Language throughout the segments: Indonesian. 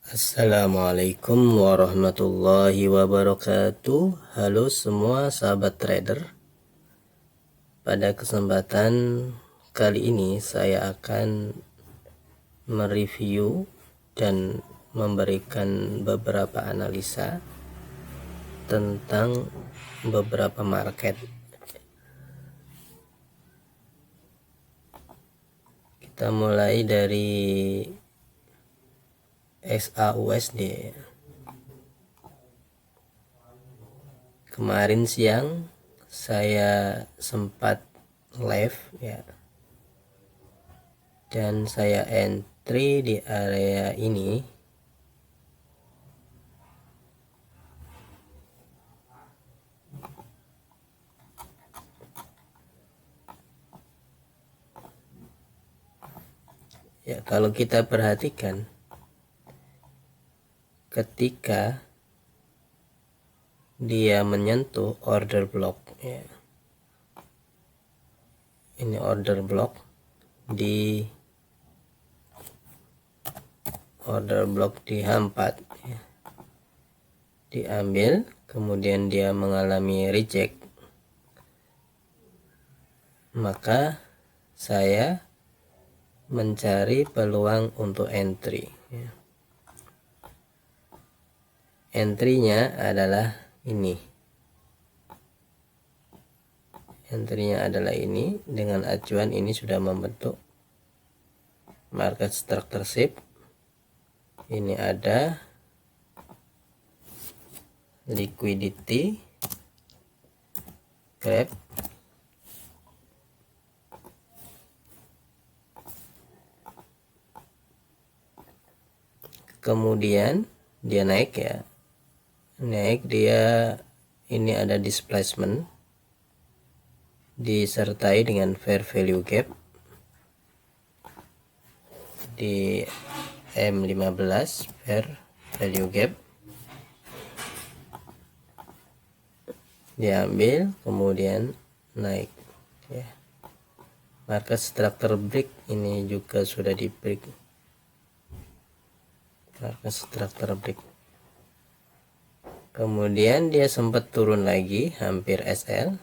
Assalamualaikum warahmatullahi wabarakatuh. Halo semua sahabat trader. Pada kesempatan kali ini saya akan mereview dan memberikan beberapa analisa tentang beberapa market. Kita mulai dari SAUSD. Kemarin siang saya sempat live ya, dan saya entry di area ini ya. Kalau kita perhatikan, ketika dia menyentuh order block ya, ini order block, di order block di H4 ya, diambil, kemudian dia mengalami reject, maka saya mencari peluang untuk entry ya. Entry-nya adalah ini. Entry-nya adalah ini. Dengan acuan ini sudah membentuk market structure shape. Ini ada liquidity grab, kemudian dia naik ya, naik dia, ini ada displacement disertai dengan fair value gap di M15, fair value gap diambil, kemudian naik ya. Market structure break ini juga sudah di break, market structure break. Kemudian dia sempat turun lagi, hampir SL,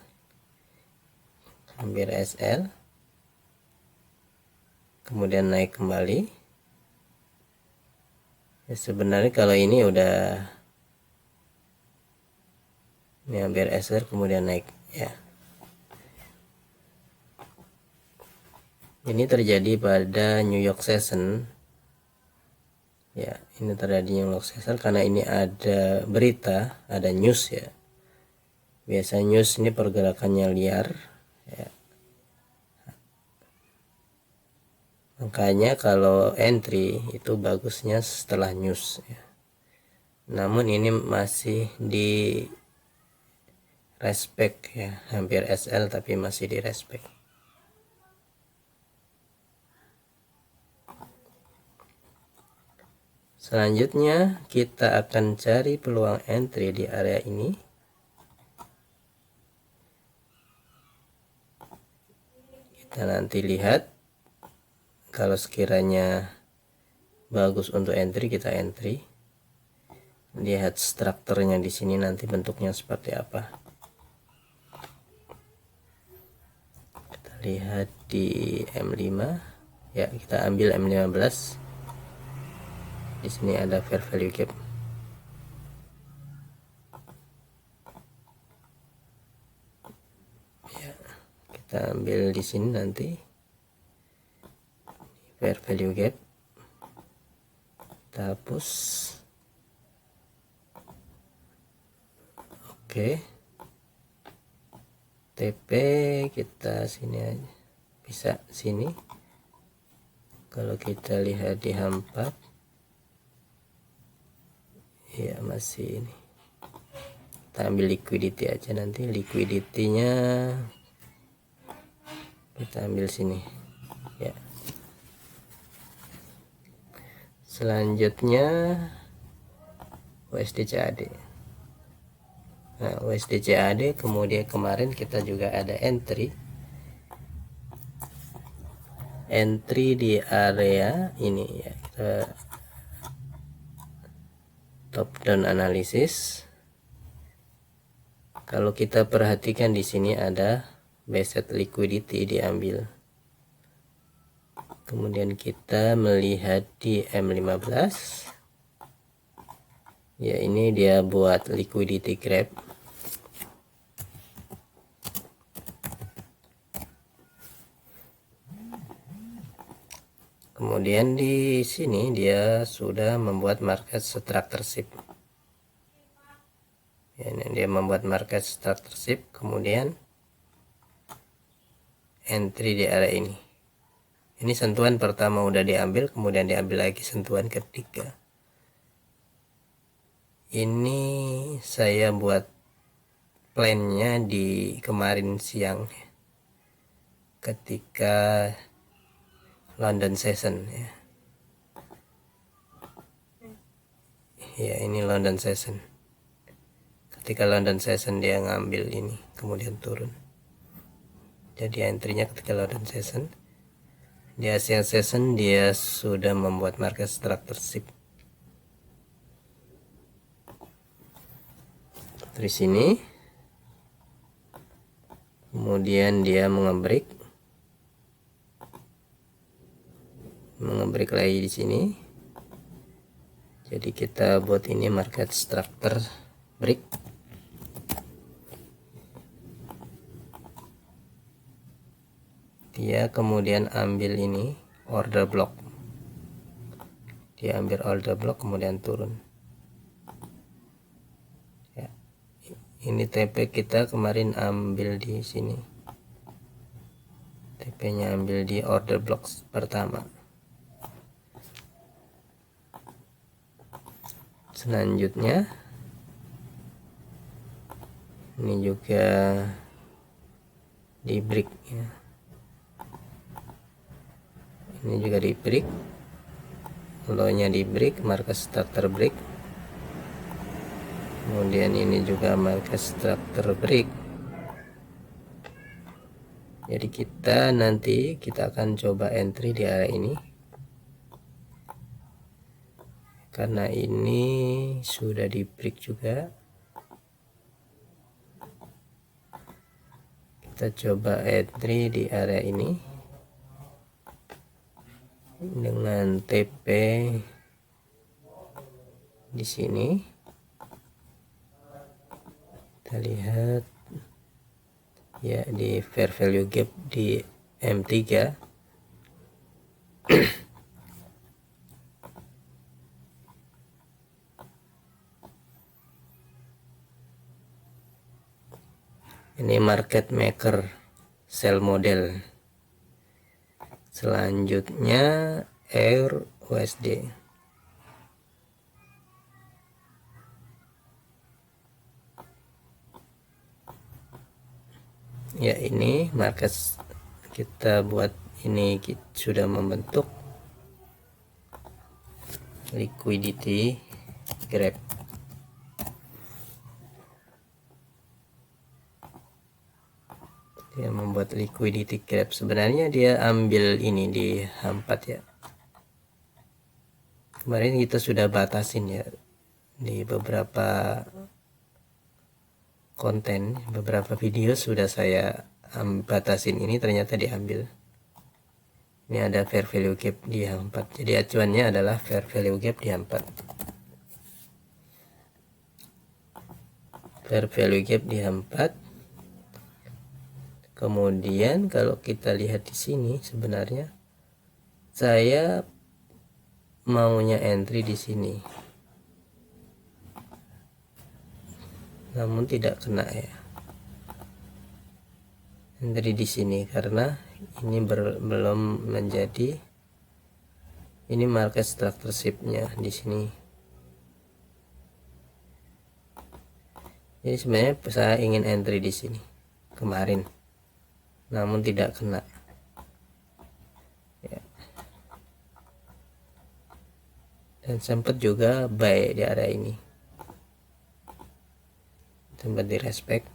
kemudian naik kembali ya. Sebenarnya kalau ini udah, ini hampir SL kemudian naik ya. Ini terjadi pada New York Session ya, ini terjadi New York Session karena ini ada berita, ada news ya. Biasa news ini pergerakannya liar ya. Makanya kalau entry itu bagusnya setelah news ya. Namun ini masih di respect ya, hampir SL tapi masih di respect. Selanjutnya kita akan cari peluang entry di area ini. Kita nanti lihat, kalau sekiranya bagus untuk entry, kita entry. Lihat strukturnya di sini nanti bentuknya seperti apa. Kita lihat di M5 ya, kita ambil M15. Di sini ada fair value gap. Ya, kita ambil di sini nanti fair value gap. Kita hapus. Oke. TP kita sini aja. Bisa sini. Kalau kita lihat di H4 ya, masih ini. Kita ambil liquidity aja, nanti liquidity-nya kita ambil sini ya. Selanjutnya USD CAD. Nah, USD CAD kemudian kemarin kita juga ada entry entry di area ini ya, kita top down analysis. Kalau kita perhatikan di sini ada based liquidity diambil. Kemudian kita melihat di M15. Ya, ini dia buat liquidity grab. Kemudian di sini dia sudah membuat market structureship. Ya, ini dia membuat market structureship, kemudian entry di area ini. Ini sentuhan pertama udah diambil, kemudian diambil lagi sentuhan ketiga. Ini saya buat plannya di kemarin siang ketika London session ya. Ya, ini London session. Ketika London session dia ngambil ini, kemudian turun. Jadi entry-nya ketika London session. Di Asia session dia sudah membuat market structureship. Dari sini. Kemudian dia mengebreak lagi di sini. Jadi kita buat ini market structure break. Dia kemudian ambil ini order block. Dia ambil order block kemudian turun. Ya. Ini TP kita kemarin ambil di sini. TP-nya ambil di order block pertama. Selanjutnya ini juga di break ya. Ini juga di break, low-nya di break, market structure break. Kemudian ini juga market structure break. Jadi kita akan coba entry di area ini. Karena ini sudah di break juga. Kita coba entry di area ini dengan TP di sini. Kita lihat ya di fair value gap di M3. Ini market maker sell model. Selanjutnya Air USD. Ya, ini market kita buat ini sudah membentuk liquidity grab. Dia membuat liquidity grab. Sebenarnya dia ambil ini di H4 ya. Kemarin kita sudah batasin ya di beberapa konten, beberapa video sudah saya batasin ini, ternyata diambil. Ini ada fair value gap di H4. Jadi acuannya adalah fair value gap di H4. Fair value gap di H4. Kemudian kalau kita lihat di sini, sebenarnya saya maunya entry di sini, namun tidak kena ya. Entry di sini karena ini belum menjadi, ini market structureship-nya di sini. Jadi sebenarnya saya ingin entry di sini kemarin, namun tidak kena ya. Dan sempat juga buy di area ini, sempat di respect,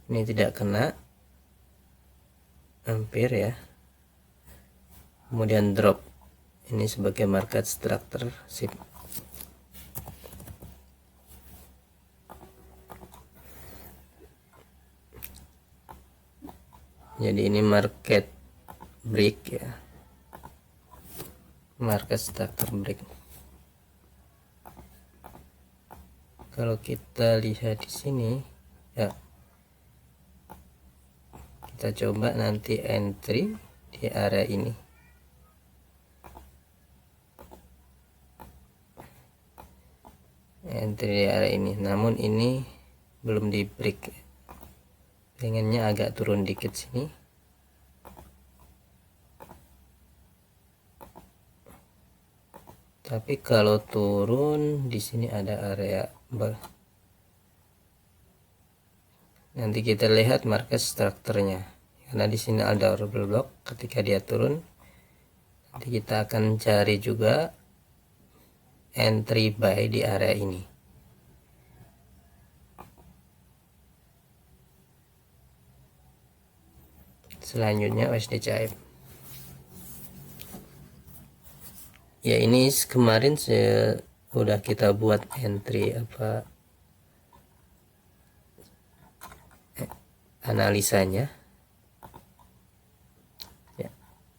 ini tidak kena. ampere ya. Kemudian drop ini sebagai market structure SIP. Jadi ini market break ya, market structure break. Kalau kita lihat di sini ya, kita coba nanti entry di area ini. Entry di area ini, namun ini belum di break. Pengennya agak turun dikit sini. Tapi kalau turun di sini ada area nanti kita lihat market strukturnya, karena di sini ada double block. Ketika dia turun, nanti kita akan cari juga entry buy di area ini. Selanjutnya USD CHF. Ya, ini kemarin udah kita buat entry analisanya ya.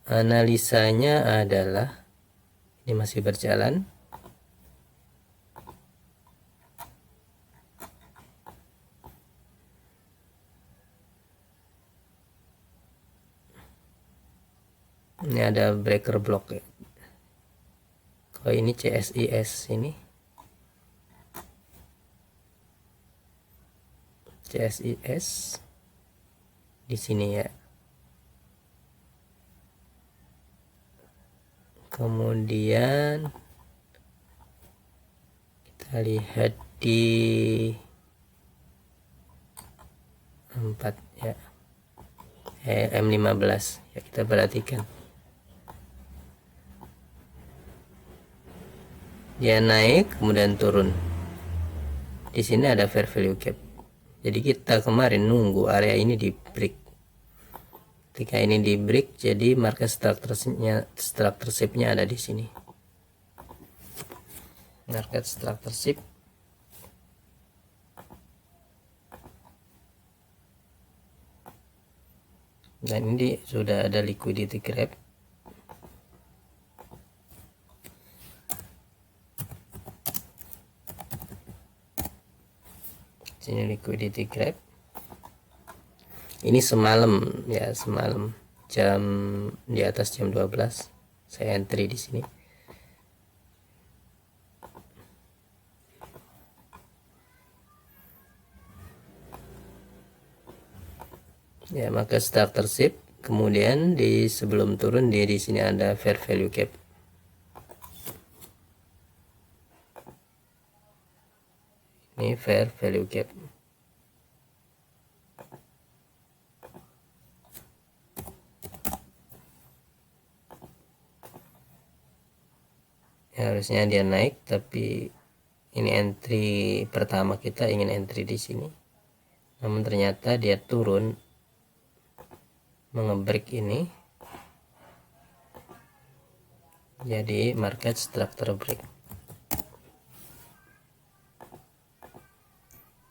Analisanya adalah ini masih berjalan. Ini ada breaker block ya. Kalau ini CSIS, ini CSIS di sini ya. Kemudian kita lihat di 4 ya, M15 ya, kita perhatikan dia naik kemudian turun. Di sini ada fair value gap. Jadi kita kemarin nunggu area ini di break. Ketika ini di break, jadi market structure-nya ada di sini. Market structure dan ini sudah ada liquidity grab. Sini liquidity grab. Ini semalam ya, semalam jam di atas jam 12 saya entry di sini. Ya, maka starter ship, kemudian di sebelum turun di sini ada fair value gap. Ini fair value gap. Ya, harusnya dia naik, tapi ini entry pertama, kita ingin entry di sini. Namun ternyata dia turun mengebreak ini. Jadi market structure break.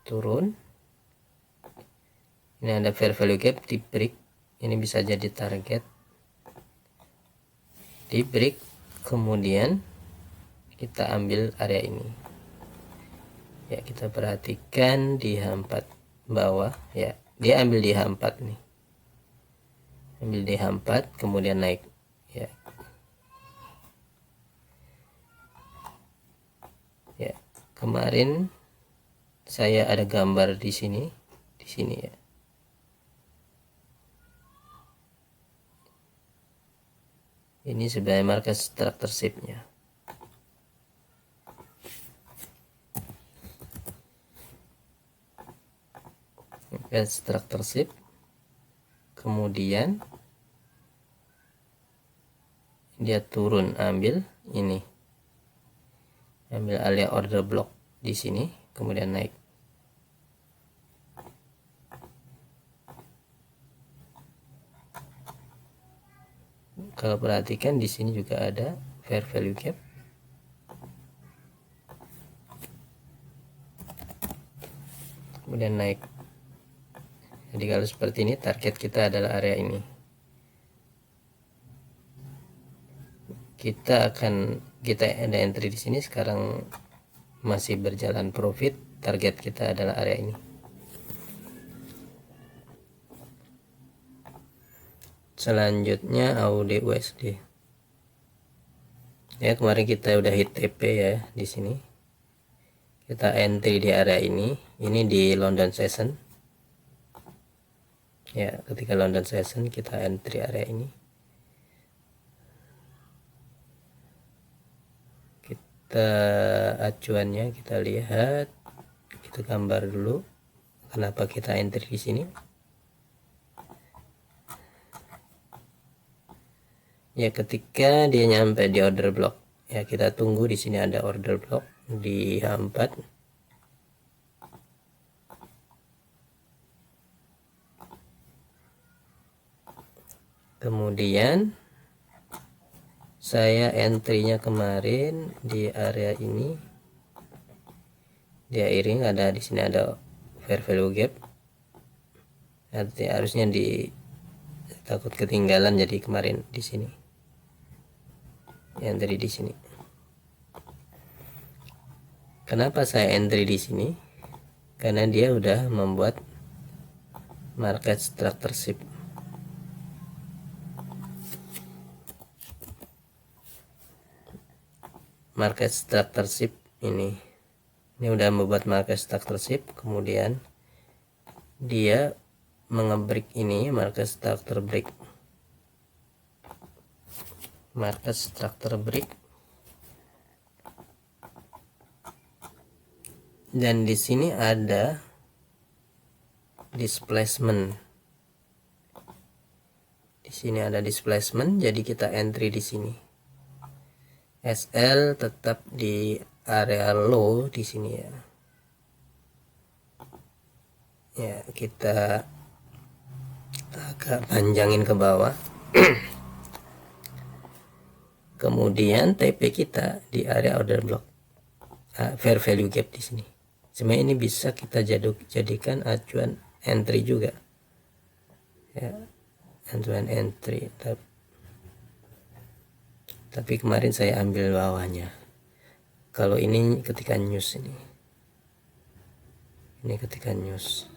Turun. Ini ada fair value gap di break. Ini bisa jadi target. Di break, kemudian kita ambil area ini. Ya, kita perhatikan di H4 bawah ya. Dia ambil di H4 nih. Ambil di H4 kemudian naik ya. Ya, kemarin saya ada gambar di sini ya. Ini sebagai market structure shape-nya. Market structure shape. Kemudian dia turun, ambil ini. Ambil area order block di sini, kemudian naik. Kalau perhatikan di sini juga ada fair value gap. Kemudian naik. Jadi kalau seperti ini, target kita adalah area ini. Kita ada entry di sini, sekarang masih berjalan profit. Target kita adalah area ini. Selanjutnya AUD USD. Ya, kemarin kita udah hit TP ya di sini. Kita entry di area ini. Ini di London Session. Ya, ketika London Session kita entry area ini. Kita acuannya kita lihat, kita gambar dulu kenapa kita entry di sini. Ya, ketika dia nyampe di order block, ya kita tunggu. Di sini ada order block di H4. Kemudian saya entry-nya kemarin di area ini. Dia iring, ada di sini ada fair value gap. Artinya harusnya takut ketinggalan, jadi kemarin di sini. Entry di sini. Kenapa saya entry di sini? Karena dia udah membuat market structure. Market structure ini udah membuat market structure. Kemudian dia mengebreak ini market structure break. Market structure break. Dan di sini ada displacement. Di sini ada displacement, jadi kita entry di sini. SL tetap di area low di sini ya. Ya, kita agak panjangin ke bawah. Kemudian TP kita di area order block. Fair value gap di sini. Sebenarnya ini bisa kita jadikan acuan entry juga. Ya, acuan entry. Tapi kemarin saya ambil bawahnya. Kalau ini ketika news ini. Ini ketika news.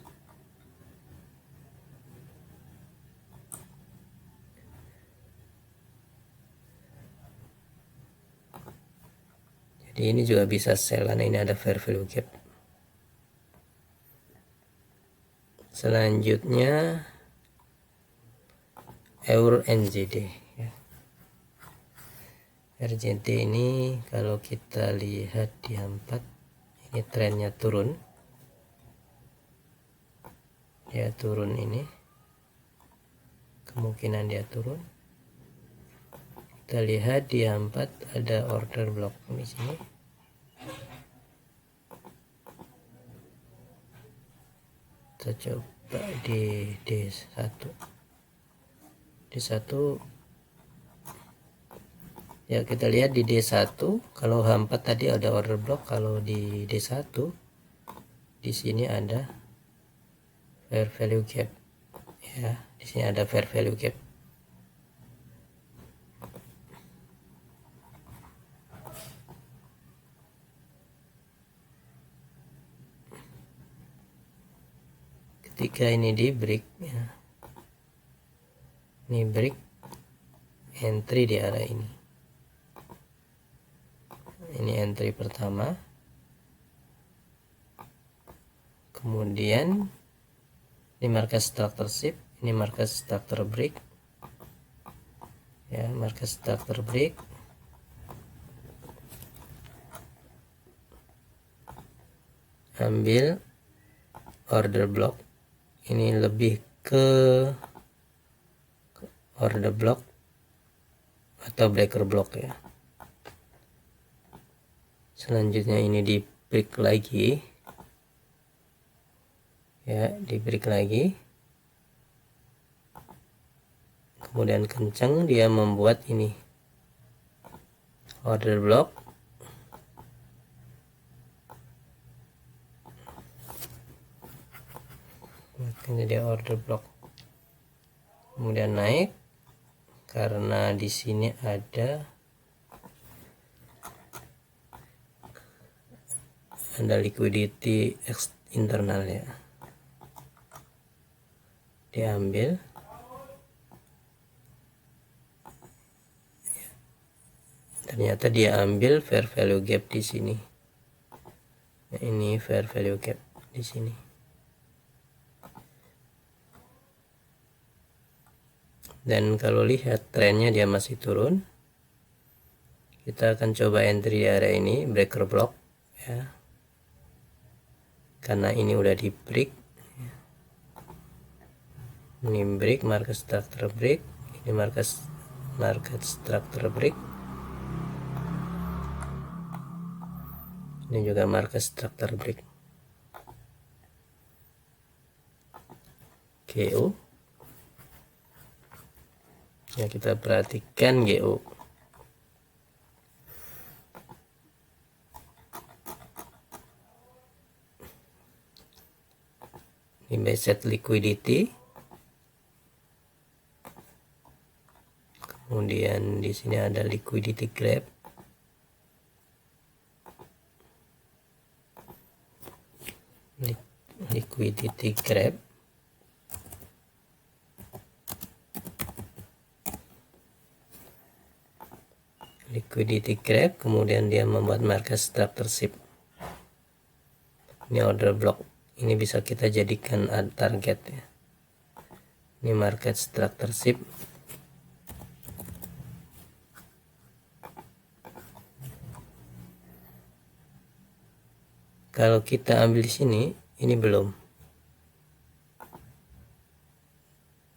Jadi ini juga bisa sell karena ini ada fair value gap. Selanjutnya Euro NZD ya. RZD ini kalau kita lihat di H4 ini trennya turun. Dia turun ini. Kemungkinan dia turun. Kita lihat di H4 ada order block di sini. Kita coba di D1. D1 ya, kita lihat di D1. Kalau H4 tadi ada order block, kalau di D1 di sini ada fair value gap. Ya, di sini ada fair value gap. Ketika ini di break ya. Ini break, entry di area ini. Ini entry pertama. Kemudian ini market structure, ini market structure break. Ya, market structure break. Ambil order block. Ini lebih ke order block atau breaker block ya. Selanjutnya ini di break lagi ya, di break lagi. kemudian kencang, dia membuat ini order block. Ini dia order block, kemudian naik karena di sini ada liquidity internal ya, diambil. Ternyata dia ambil fair value gap di sini. Nah, ini fair value gap di sini. Dan kalau lihat trennya dia masih turun. Kita akan coba entry di area ini, breaker block ya. Karena ini udah di break. Ini break, market structure break. Ini market structure break. Ini juga market structure break. GO. Ya, kita perhatikan GO. Ini buy set liquidity. Kemudian di sini ada liquidity grab. Liquidity grab. Liquidity grab, kemudian dia membuat market structure shift. Ini order block. Ini bisa kita jadikan target ya. Ini market structure shift. Kalau kita ambil di sini, ini belum.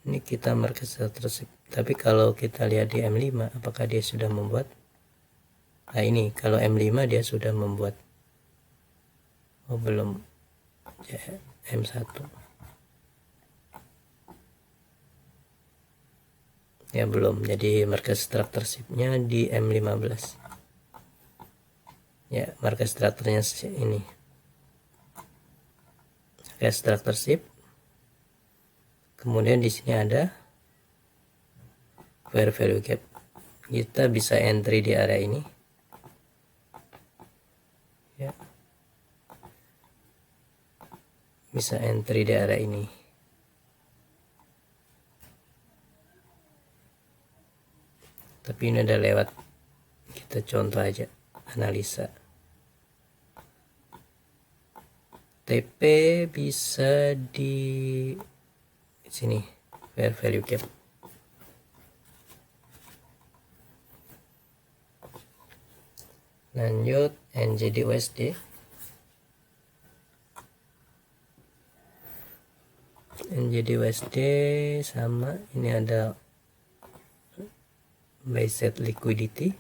Ini kita market structure shift. Tapi kalau kita lihat di M5, apakah dia sudah membuat? Nah, ini kalau M5 dia sudah membuat. Oh, belum. Ya, M1. Ya, belum. Jadi market structure shift-nya di M15. Ya, market structure-nya ini. Market structure shift. Kemudian di sini ada fair value gap. Kita bisa entry di area ini. Ya. Bisa entry di area ini. Tapi ini udah lewat. Kita contoh aja, analisa. TP bisa di sini, fair value gap. Lanjut NZD USD. NZD USD sama, ini ada buy set liquidity.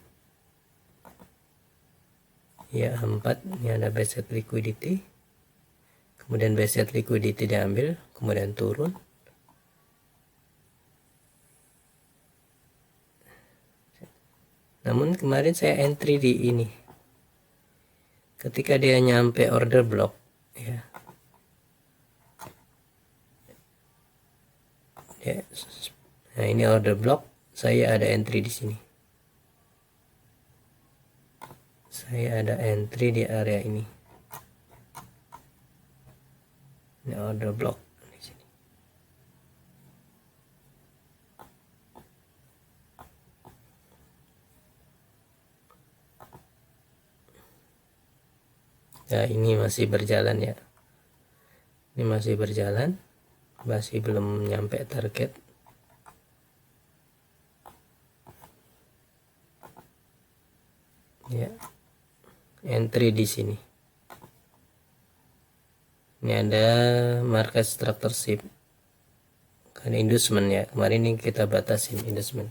Ya, 4, ini ada buy set liquidity. Kemudian buy set liquidity diambil, kemudian turun. Namun kemarin saya entry di ini. Ketika dia nyampe order block ya. Nah, ini order block, saya ada entry di sini. Saya ada entry di area ini. Ini order block di sini. Ya, ini masih berjalan ya. Ini masih berjalan, masih belum nyampe target. Ya, entry di sini. Ini ada market structure shift. Kan inducement ya. Kemarin ini kita batasin inducement.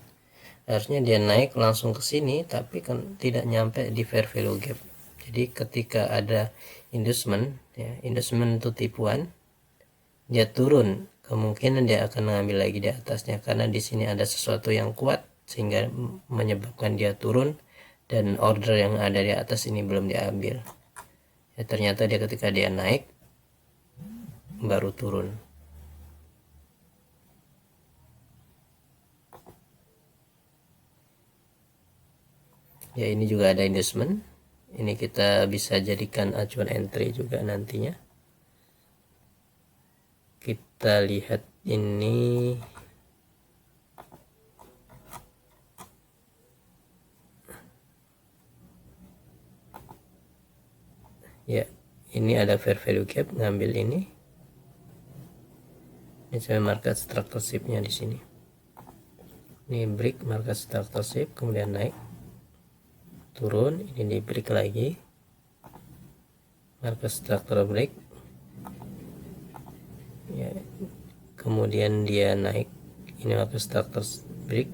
Harusnya dia naik langsung ke sini, tapi kan tidak nyampe di fair value gap. Jadi ketika ada inducement ya, inducement itu tipuan, dia turun kemungkinan dia akan mengambil lagi di atasnya, karena di sini ada sesuatu yang kuat sehingga menyebabkan dia turun, dan order yang ada di atas ini belum diambil. Ya, ternyata dia ketika dia naik baru turun. Ya, ini juga ada inducement. Ini kita bisa jadikan acuan entry juga nantinya. Kita lihat ini. Ya, ini ada fair value gap, ngambil ini. Ini saya market structure shift-nya di sini. Ini break market structure shift, kemudian naik, turun, ini di break lagi, market structure break, ya, kemudian dia naik, ini market structure break,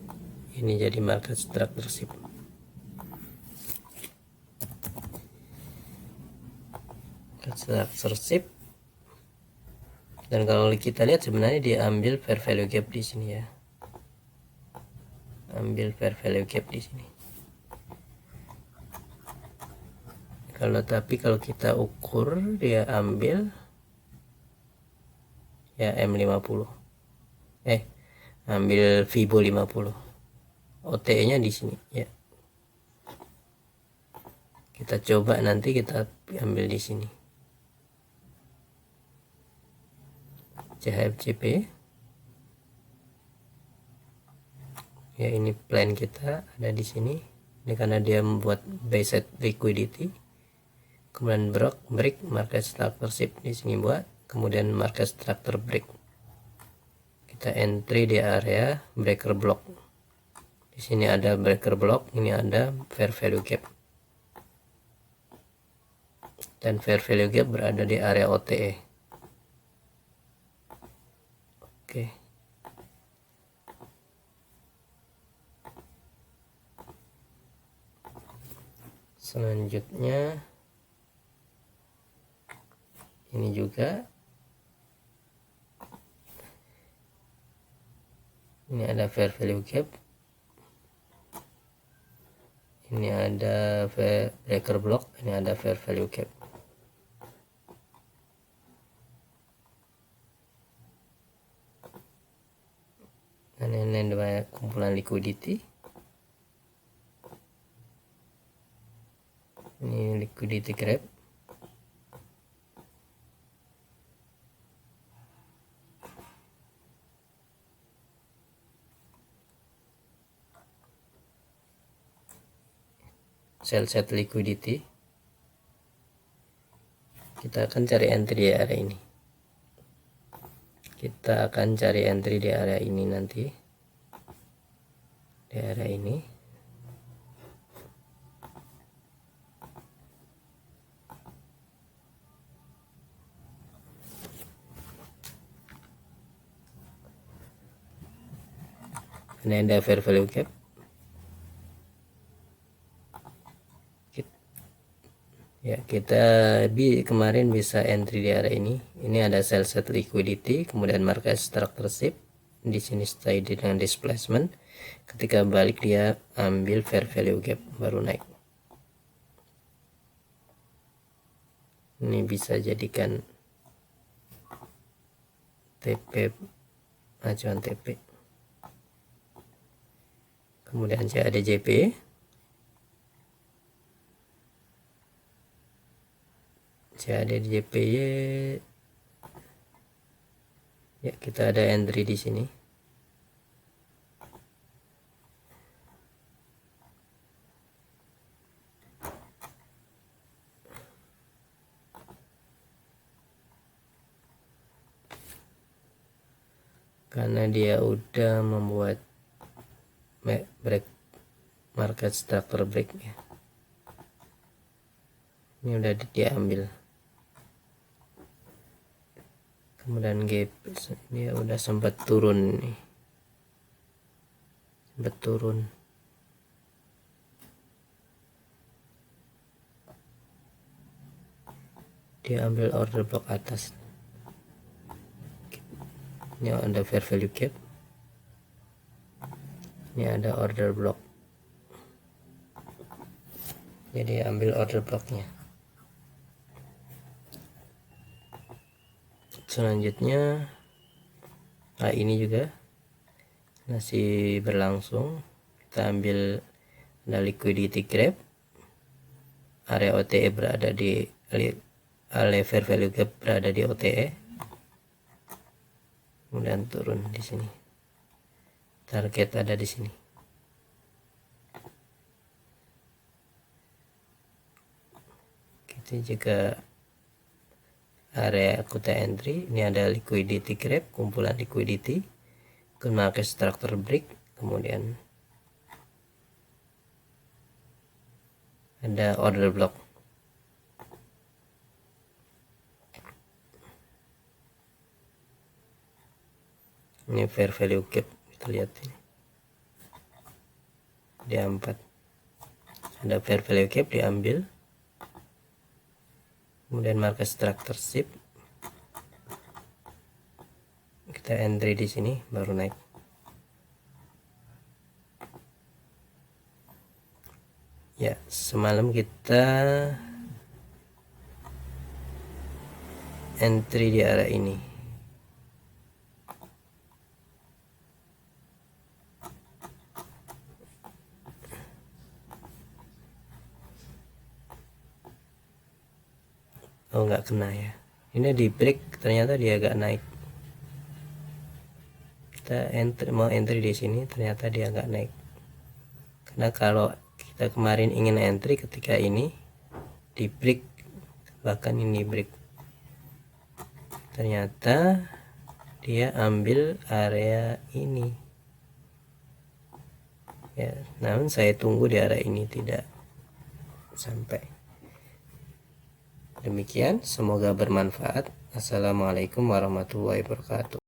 ini jadi market structure shift. Market structure shift. Dan kalau kita lihat sebenarnya dia ambil fair value gap di sini ya, ambil fair value gap di sini. Tapi kalau kita ukur dia ambil ya M50, ambil Fibo 50, OTE nya di sini ya. Kita coba nanti kita ambil di sini CHFCP ya, ini plan kita ada di sini. Ini karena dia membuat buy side liquidity, kemudian break market structure shift di sini buat, kemudian market structure break. Kita entry di area breaker block. Di sini ada breaker block, ini ada fair value gap. Dan fair value gap berada di area OTE. Oke. Selanjutnya ini juga, ini ada fair value gap, ini ada breaker block, ini ada fair value gap. Dan ini ada kumpulan liquidity, ini liquidity grab. Sell set liquidity. Kita akan cari entry di area ini. Kita akan cari entry di area ini nanti. Di area ini. Ini ada fair value gap. Ya, kita kemarin bisa entry di area ini. Ini ada sell set liquidity, kemudian market structure shift. Di sini stay dengan displacement. Ketika balik dia ambil fair value gap baru naik. Ini bisa jadikan TP, acuan TP. Kemudian CADJP. CADJPY ya, kita ada entry di sini. Karena dia udah membuat break market structure break ya. Ini udah diambil. Kemudian gap dia udah sempat turun nih, sempat turun. Dia ambil order block atas. Ini ada fair value gap, ini ada order block. Jadi ambil order blocknya. Selanjutnya ini juga masih berlangsung. Kita ambil ada liquidity grab, area OTE berada di area fair value gap berada di OTE, kemudian turun di sini, target ada di sini. Kita juga area quota entry, ini ada liquidity grab, kumpulan liquidity, market structure break, kemudian ada order block. Ini fair value gap, kita lihat ini dia 4, ada fair value gap diambil, kemudian market structure shift, kita entry di sini baru naik. Ya, semalam kita entry di area ini. Oh, nggak kena ya. Ini di break, ternyata dia agak naik. Kita mau entry di sini, ternyata dia nggak naik. Karena kalau kita kemarin ingin entry ketika ini di break, bahkan ini break, ternyata dia ambil area ini ya. Namun saya tunggu di area ini tidak sampai. Demikian, semoga bermanfaat. Assalamualaikum warahmatullahi wabarakatuh.